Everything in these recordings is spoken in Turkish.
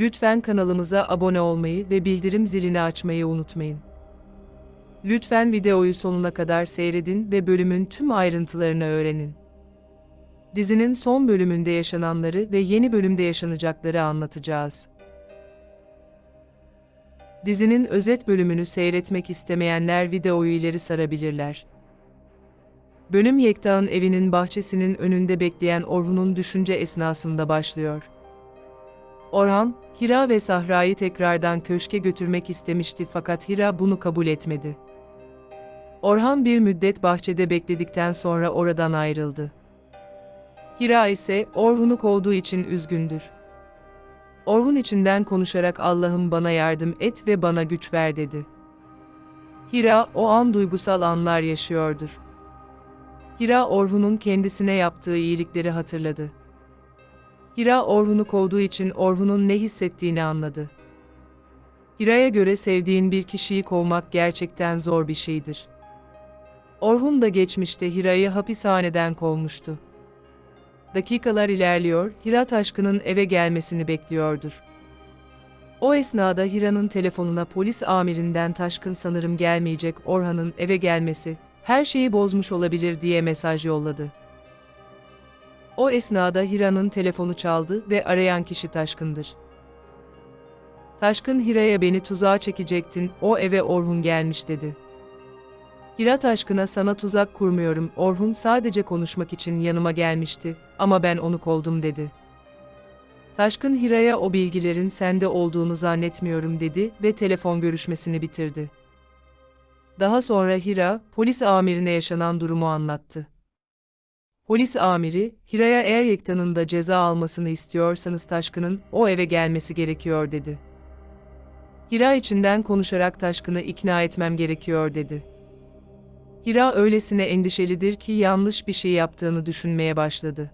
Lütfen kanalımıza abone olmayı ve bildirim zilini açmayı unutmayın. Lütfen videoyu sonuna kadar seyredin ve bölümün tüm ayrıntılarını öğrenin. Dizinin son bölümünde yaşananları ve yeni bölümde yaşanacakları anlatacağız. Dizinin özet bölümünü seyretmek istemeyenler videoyu ileri sarabilirler. Bölüm Yekta'nın evinin bahçesinin önünde bekleyen Orhun'un düşünce esnasında başlıyor. Orhan, Hira ve Sahra'yı tekrardan köşke götürmek istemişti fakat Hira bunu kabul etmedi. Orhan bir müddet bahçede bekledikten sonra oradan ayrıldı. Hira ise Orhun'u kovduğu için üzgündür. Orhun içinden konuşarak "Allah'ım bana yardım et ve bana güç ver" dedi. Hira o an duygusal anlar yaşıyordur. Hira Orhun'un kendisine yaptığı iyilikleri hatırladı. Hira Orhun'u kovduğu için Orhun'un ne hissettiğini anladı. Hira'ya göre sevdiğin bir kişiyi kovmak gerçekten zor bir şeydir. Orhun da geçmişte Hira'yı hapishaneden kovmuştu. Dakikalar ilerliyor, Hira Taşkın'ın eve gelmesini bekliyordur. O esnada Hira'nın telefonuna polis amirinden "Taşkın sanırım gelmeyecek, Orhan'ın eve gelmesi her şeyi bozmuş olabilir" diye mesaj yolladı. O esnada Hira'nın telefonu çaldı ve arayan kişi Taşkın'dır. Taşkın Hira'ya "Beni tuzağa çekecektin, o eve Orhun gelmiş" dedi. Hira Taşkın'a "Sana tuzak kurmuyorum, Orhun sadece konuşmak için yanıma gelmişti ama ben onu kovdum" dedi. Taşkın Hira'ya "O bilgilerin sende olduğunu zannetmiyorum" dedi ve telefon görüşmesini bitirdi. Daha sonra Hira, polis amirine yaşanan durumu anlattı. Polis amiri, Hira'ya "Eğer Yekta'nın da ceza almasını istiyorsanız Taşkın'ın o eve gelmesi gerekiyor" dedi. Hira içinden konuşarak "Taşkın'ı ikna etmem gerekiyor" dedi. Hira öylesine endişelidir ki yanlış bir şey yaptığını düşünmeye başladı.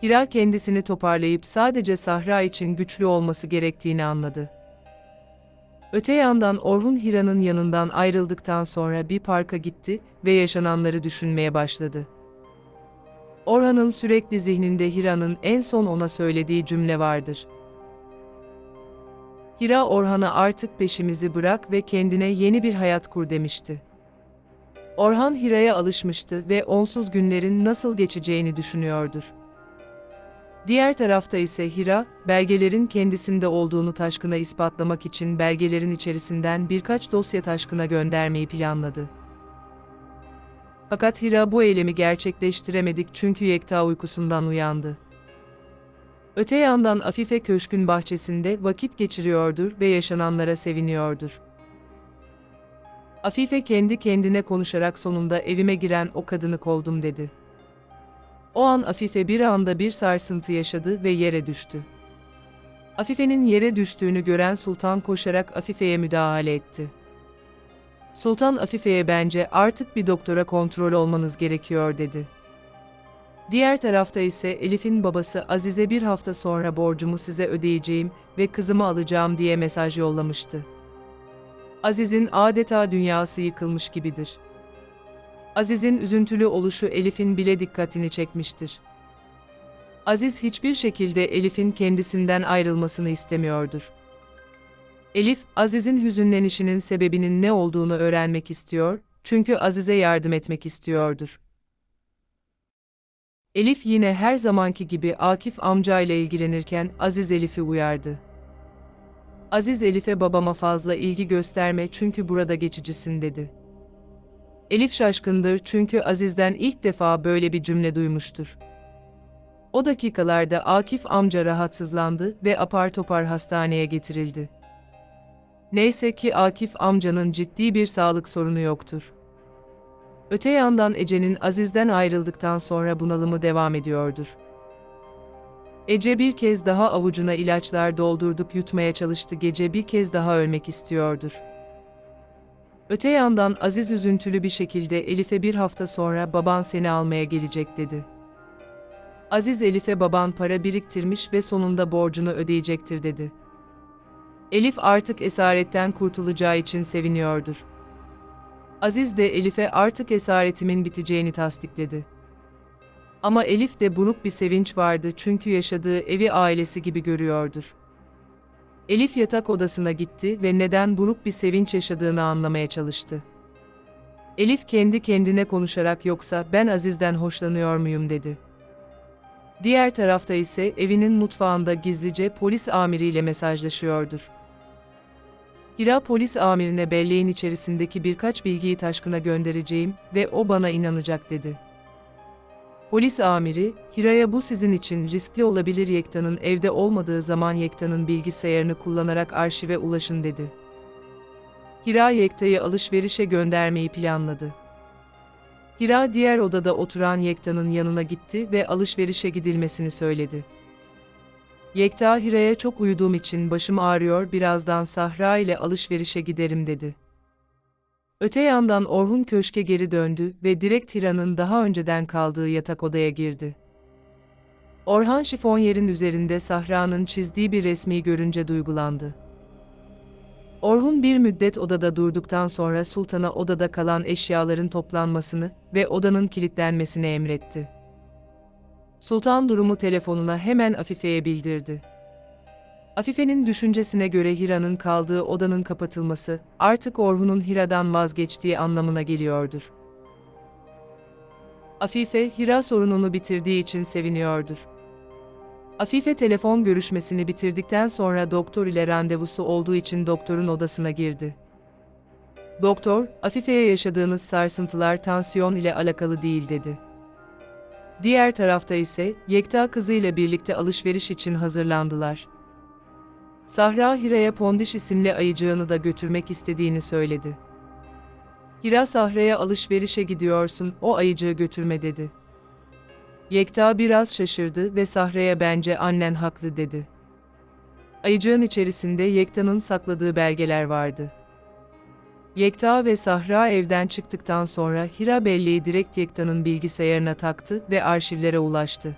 Hira kendisini toparlayıp sadece Sahra için güçlü olması gerektiğini anladı. Öte yandan Orhun Hira'nın yanından ayrıldıktan sonra bir parka gitti ve yaşananları düşünmeye başladı. Orhan'ın sürekli zihninde Hira'nın en son ona söylediği cümle vardır. Hira Orhan'a "Artık peşimizi bırak ve kendine yeni bir hayat kur" demişti. Orhan Hira'ya alışmıştı ve onsuz günlerin nasıl geçeceğini düşünüyordur. Diğer tarafta ise Hira, belgelerin kendisinde olduğunu Taşkın'a ispatlamak için belgelerin içerisinden birkaç dosya Taşkın'a göndermeyi planladı. Fakat Hira bu eylemi gerçekleştiremedik çünkü Yekta uykusundan uyandı. Öte yandan Afife köşkün bahçesinde vakit geçiriyordur ve yaşananlara seviniyordur. Afife kendi kendine konuşarak "Sonunda evime giren o kadını kovdum" dedi. O an Afife bir anda bir sarsıntı yaşadı ve yere düştü. Afife'nin yere düştüğünü gören Sultan koşarak Afife'ye müdahale etti. Sultan Afife'ye "Bence artık bir doktora kontrol olmanız gerekiyor" dedi. Diğer tarafta ise Elif'in babası Aziz'e "Bir hafta sonra borcumu size ödeyeceğim ve kızımı alacağım" diye mesaj yollamıştı. Aziz'in adeta dünyası yıkılmış gibidir. Aziz'in üzüntülü oluşu Elif'in bile dikkatini çekmiştir. Aziz hiçbir şekilde Elif'in kendisinden ayrılmasını istemiyordur. Elif, Aziz'in hüzünlenişinin sebebinin ne olduğunu öğrenmek istiyor, çünkü Aziz'e yardım etmek istiyordur. Elif yine her zamanki gibi Akif amcayla ilgilenirken Aziz Elif'i uyardı. Aziz Elif'e "Babama fazla ilgi gösterme çünkü burada geçicisin" dedi. Elif şaşkındır çünkü Aziz'den ilk defa böyle bir cümle duymuştur. O dakikalarda Akif amca rahatsızlandı ve apar topar hastaneye getirildi. Neyse ki Akif amcanın ciddi bir sağlık sorunu yoktur. Öte yandan Ece'nin Aziz'den ayrıldıktan sonra bunalımı devam ediyordur. Ece bir kez daha avucuna ilaçlar doldurdup yutmaya çalıştı. Gece bir kez daha ölmek istiyordur. Öte yandan Aziz üzüntülü bir şekilde Elif'e "Bir hafta sonra baban seni almaya gelecek" dedi. Aziz Elif'e "Baban para biriktirmiş ve sonunda borcunu ödeyecektir" dedi. Elif artık esaretten kurtulacağı için seviniyordur. Aziz de Elif'e "Artık esaretimin biteceğini" tasdikledi. Ama Elif'te buruk bir sevinç vardı çünkü yaşadığı evi ailesi gibi görüyordur. Elif yatak odasına gitti ve neden buruk bir sevinç yaşadığını anlamaya çalıştı. Elif kendi kendine konuşarak yoksa ben Aziz'den hoşlanıyor muyum dedi. Diğer tarafta ise evinin mutfağında gizlice polis amiriyle mesajlaşıyordur. Hira polis amirine belleğin içerisindeki birkaç bilgiyi Taşkın'a göndereceğim ve o bana inanacak dedi. Polis amiri, Hira'ya bu sizin için riskli olabilir Yekta'nın evde olmadığı zaman Yekta'nın bilgisayarını kullanarak arşive ulaşın dedi. Hira Yekta'yı alışverişe göndermeyi planladı. Hira diğer odada oturan Yekta'nın yanına gitti ve alışverişe gidilmesini söyledi. Yekta Hira'ya çok uyuduğum için başım ağrıyor birazdan Sahra ile alışverişe giderim dedi. Öte yandan Orhun köşke geri döndü ve direkt Hira'nın daha önceden kaldığı yatak odaya girdi. Orhan şifonyerin üzerinde Sahra'nın çizdiği bir resmi görünce duygulandı. Orhun bir müddet odada durduktan sonra Sultan'a odada kalan eşyaların toplanmasını ve odanın kilitlenmesini emretti. Sultan durumu telefonuna hemen Afife'ye bildirdi. Afife'nin düşüncesine göre Hira'nın kaldığı odanın kapatılması, artık Orhun'un Hira'dan vazgeçtiği anlamına geliyordur. Afife, Hira sorununu bitirdiği için seviniyordur. Afife telefon görüşmesini bitirdikten sonra doktor ile randevusu olduğu için doktorun odasına girdi. Doktor, Afife'ye yaşadığınız sarsıntılar tansiyon ile alakalı değil dedi. Diğer tarafta ise Yekta kızıyla birlikte alışveriş için hazırlandılar. Sahra Hira'ya Pondiş isimli ayıcığını da götürmek istediğini söyledi. Hira Sahra'ya alışverişe gidiyorsun, o ayıcığı götürme dedi. Yekta biraz şaşırdı ve Sahra'ya bence annen haklı dedi. Ayıcığın içerisinde Yekta'nın sakladığı belgeler vardı. Yekta ve Sahra evden çıktıktan sonra Hira belleği direkt Yekta'nın bilgisayarına taktı ve arşivlere ulaştı.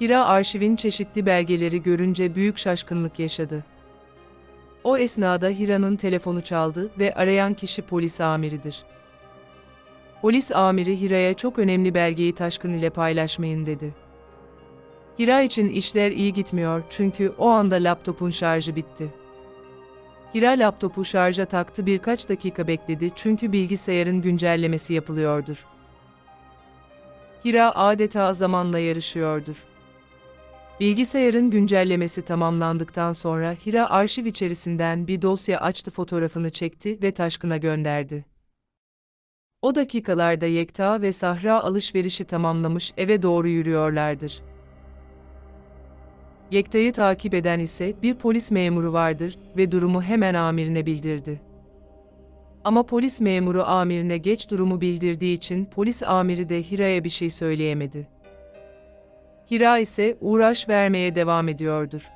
Hira arşivin çeşitli belgeleri görünce büyük şaşkınlık yaşadı. O esnada Hira'nın telefonu çaldı ve arayan kişi polis amiridir. Polis amiri Hira'ya çok önemli belgeyi Taşkın ile paylaşmayın dedi. Hira için işler iyi gitmiyor çünkü o anda laptopun şarjı bitti. Hira laptopu şarja taktı, birkaç dakika bekledi çünkü bilgisayarın güncellemesi yapılıyordur. Hira adeta zamanla yarışıyordur. Bilgisayarın güncellemesi tamamlandıktan sonra Hira arşiv içerisinden bir dosya açtı, fotoğrafını çekti ve Taşkın'a gönderdi. O dakikalarda Yekta ve Sahra alışverişi tamamlamış eve doğru yürüyorlardır. Yekta'yı takip eden ise bir polis memuru vardır ve durumu hemen amirine bildirdi. Ama polis memuru amirine geç durumu bildirdiği için polis amiri de Hira'ya bir şey söyleyemedi. Hira ise uğraş vermeye devam ediyordur.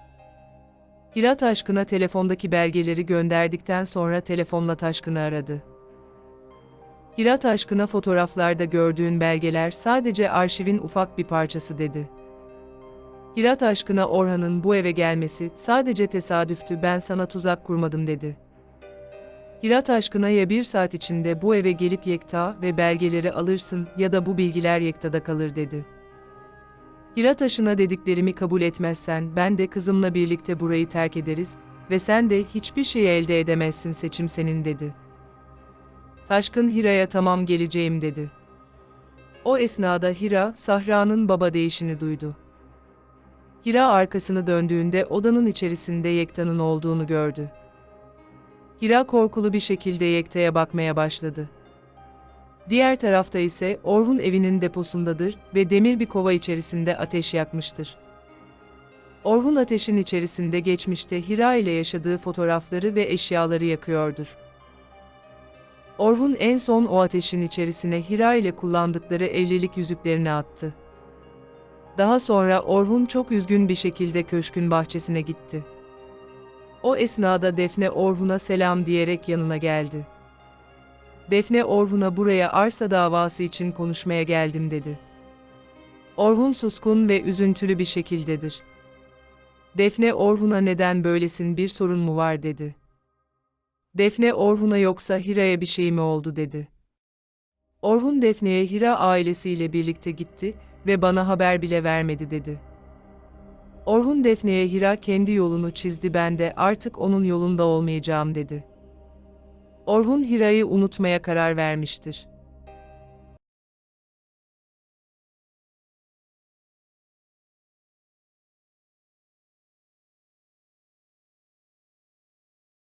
Hira Taşkın'a telefondaki belgeleri gönderdikten sonra telefonla Taşkın'ı aradı. Hira Taşkın'a fotoğraflarda gördüğün belgeler sadece arşivin ufak bir parçası dedi. Hira Taşkın'a Orhan'ın bu eve gelmesi sadece tesadüftü, ben sana tuzak kurmadım dedi. Hira Taşkın'a ya bir saat içinde bu eve gelip Yekta ve belgeleri alırsın ya da bu bilgiler Yekta'da kalır dedi. Hira Taşkın'a dediklerimi kabul etmezsen ben de kızımla birlikte burayı terk ederiz ve sen de hiçbir şey elde edemezsin, seçim senin dedi. Taşkın Hira'ya tamam geleceğim dedi. O esnada Hira, Sahra'nın baba deyişini duydu. Hira arkasını döndüğünde odanın içerisinde Yekta'nın olduğunu gördü. Hira korkulu bir şekilde Yekta'ya bakmaya başladı. Diğer tarafta ise Orhun evinin deposundadır ve demir bir kova içerisinde ateş yakmıştır. Orhun ateşin içerisinde geçmişte Hira ile yaşadığı fotoğrafları ve eşyaları yakıyordur. Orhun en son o ateşin içerisine Hira ile kullandıkları evlilik yüzüklerini attı. Daha sonra Orhun çok üzgün bir şekilde köşkün bahçesine gitti. O esnada Defne Orhun'a selam diyerek yanına geldi. Defne Orhun'a buraya arsa davası için konuşmaya geldim dedi. Orhun suskun ve üzüntülü bir şekildedir. Defne Orhun'a neden böylesin, bir sorun mu var dedi. Defne Orhun'a yoksa Hira'ya bir şey mi oldu dedi. Orhun Defne'ye Hira ailesiyle birlikte gitti ve bana haber bile vermedi dedi. Orhun Defne'ye Hira kendi yolunu çizdi, ben de artık onun yolunda olmayacağım dedi. Orhun Hira'yı unutmaya karar vermiştir.